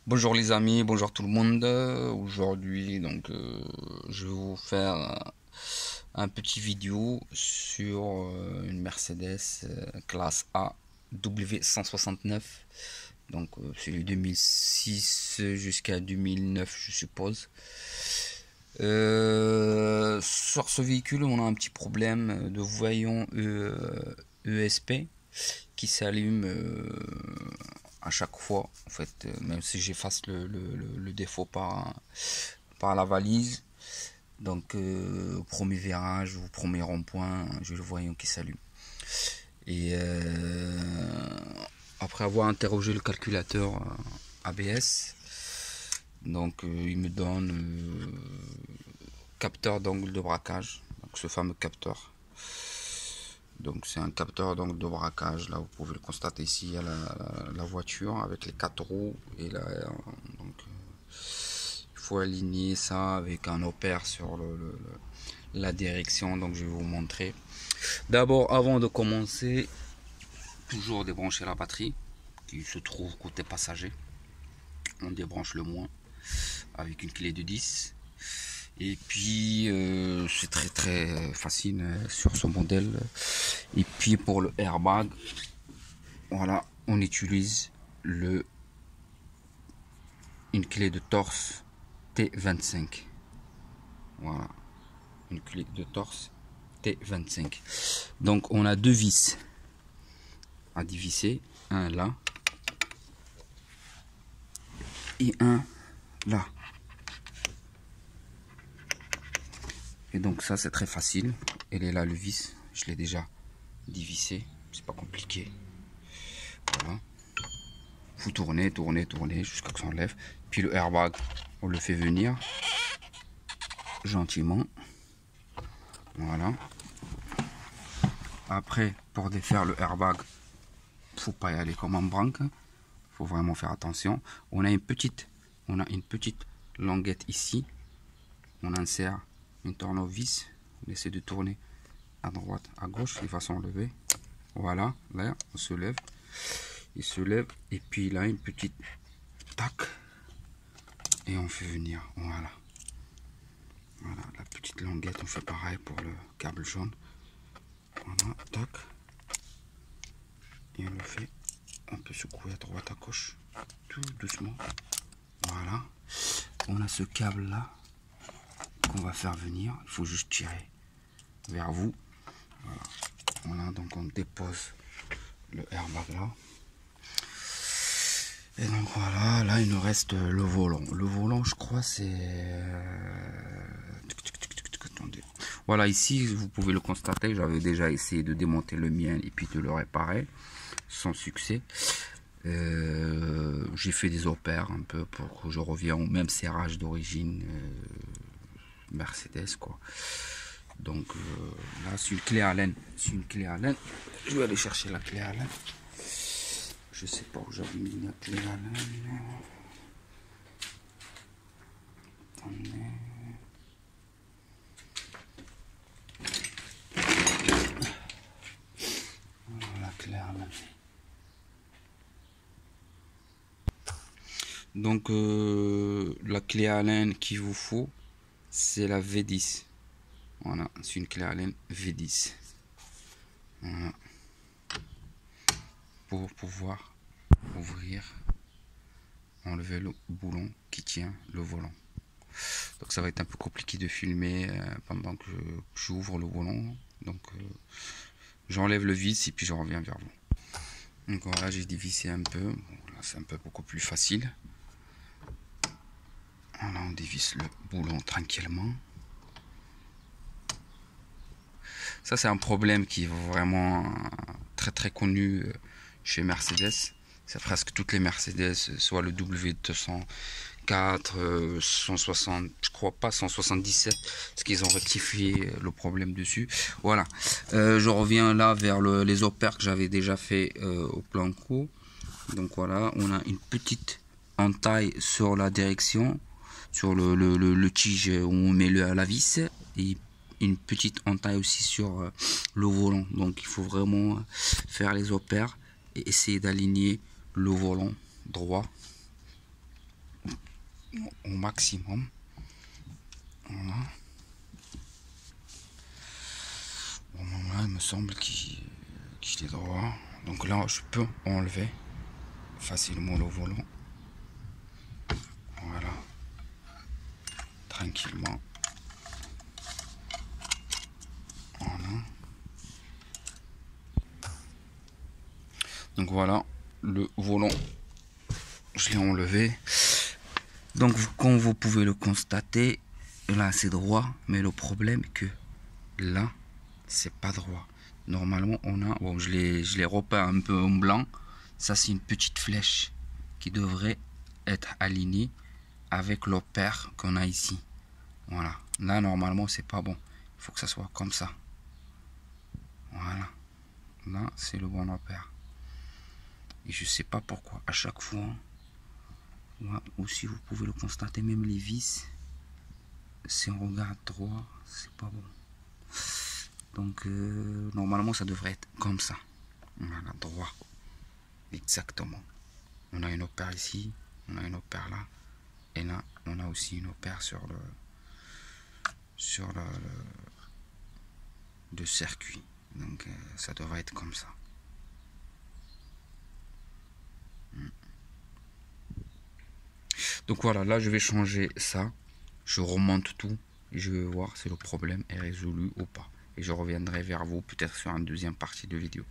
Bonjour les amis, bonjour tout le monde. Aujourd'hui, je vais vous faire un petit vidéo sur une Mercedes classe A W169. C'est du 2006 jusqu'à 2009, je suppose. Sur ce véhicule, on a un petit problème de voyant ESP qui s'allume à chaque fois, en fait, même si j'efface le défaut par la valise. Au premier virage, au premier rond-point, j'ai le voyant qui s'allume. Et après avoir interrogé le calculateur ABS, il me donne capteur d'angle de braquage, donc ce fameux capteur. Donc c'est un capteur d'angle de braquage. Là vous pouvez le constater ici, il y a la voiture avec les 4 roues et là, il faut aligner ça avec un opère sur la direction. Donc je vais vous montrer. D'abord, avant de commencer, toujours débrancher la batterie qui se trouve côté passager. On débranche le moins avec une clé de 10. Et puis c'est très facile sur ce modèle. Et puis pour le airbag, voilà, on utilise une clé de torse T25. Voilà, une clé de torse T25. Donc on a deux vis à dévisser, un là et un là. Et donc ça c'est très facile. Elle est là, le vis, je l'ai déjà dévissé, c'est pas compliqué. Voilà, faut tourner jusqu'à ce qu'on s'enlève. Puis le airbag, on le fait venir gentiment. Voilà. Après, pour défaire le airbag, faut pas y aller comme en branque, faut vraiment faire attention. On a une petite languette ici. On insère une tournevis, on essaie de tourner à droite, à gauche, il va s'enlever. Voilà, là, on se lève, il se lève, et puis là, une petite tac, et on fait venir, voilà. Voilà, la petite languette, on fait pareil pour le câble jaune. Voilà, tac, et on le fait, on peut secouer à droite, à gauche, tout doucement. Voilà, on a ce câble là qu'on va faire venir, il faut juste tirer vers vous. Voilà, voilà, donc on dépose le airbag là. Et donc voilà, là il nous reste le volant. Le volant, je crois, c'est... Attendez. Voilà, ici, vous pouvez le constater, j'avais déjà essayé de démonter le mien et puis de le réparer, sans succès. J'ai fait des opères un peu pour que je revienne au même serrage d'origine Mercedes, quoi. Donc là, c'est une clé Allen. C'est une clé Allen. Je vais aller chercher la clé Allen. Je sais pas où j'avais mis la clé Allen. Attendez. Voilà la clé Allen. Donc la clé Allen qu'il vous faut, c'est la V10. Voilà, c'est une clé Allen V10. Voilà. Pour pouvoir ouvrir, enlever le boulon qui tient le volant. Donc ça va être un peu compliqué de filmer pendant que j'ouvre le volant. Donc j'enlève le vis et puis je reviens vers vous. Donc voilà, j'ai dévissé un peu. Bon, là c'est un peu beaucoup plus facile. Voilà, on dévisse le boulon tranquillement. Ça c'est un problème qui est vraiment très connu chez Mercedes. C'est presque toutes les Mercedes, soit le W204, 160, je crois pas 177, parce qu'ils ont rectifié le problème dessus. Voilà, je reviens là vers les opères que j'avais déjà fait au Planco. Donc voilà, on a une petite entaille sur la direction, sur le tige où on met la vis, et une petite entaille aussi sur le volant. Donc il faut vraiment faire les opères et essayer d'aligner le volant droit au maximum. Voilà. Bon, là, il me semble qu'il est droit. Donc là, je peux enlever facilement le volant. Voilà. Tranquillement. Voilà. Donc voilà, le volant, je l'ai enlevé. Donc comme vous pouvez le constater, là c'est droit, mais le problème est que là, c'est pas droit. Normalement, on a, bon, je l'ai repeint un peu en blanc. Ça, c'est une petite flèche qui devrait être alignée avec le paire qu'on a ici. Voilà. Là, normalement, c'est pas bon. Il faut que ça soit comme ça. Voilà. Là, c'est le bon repère. Et je sais pas pourquoi. À chaque fois, là aussi, vous pouvez le constater, même les vis, si on regarde droit, c'est pas bon. Donc, normalement, ça devrait être comme ça. Voilà, droit. Exactement. On a une opère ici, on a une opère là, et là, on a aussi une opère sur le circuit. Donc, ça devrait être comme ça. Donc voilà, là, je vais changer ça. Je remonte tout et je vais voir si le problème est résolu ou pas. Et je reviendrai vers vous peut-être sur une deuxième partie de vidéo.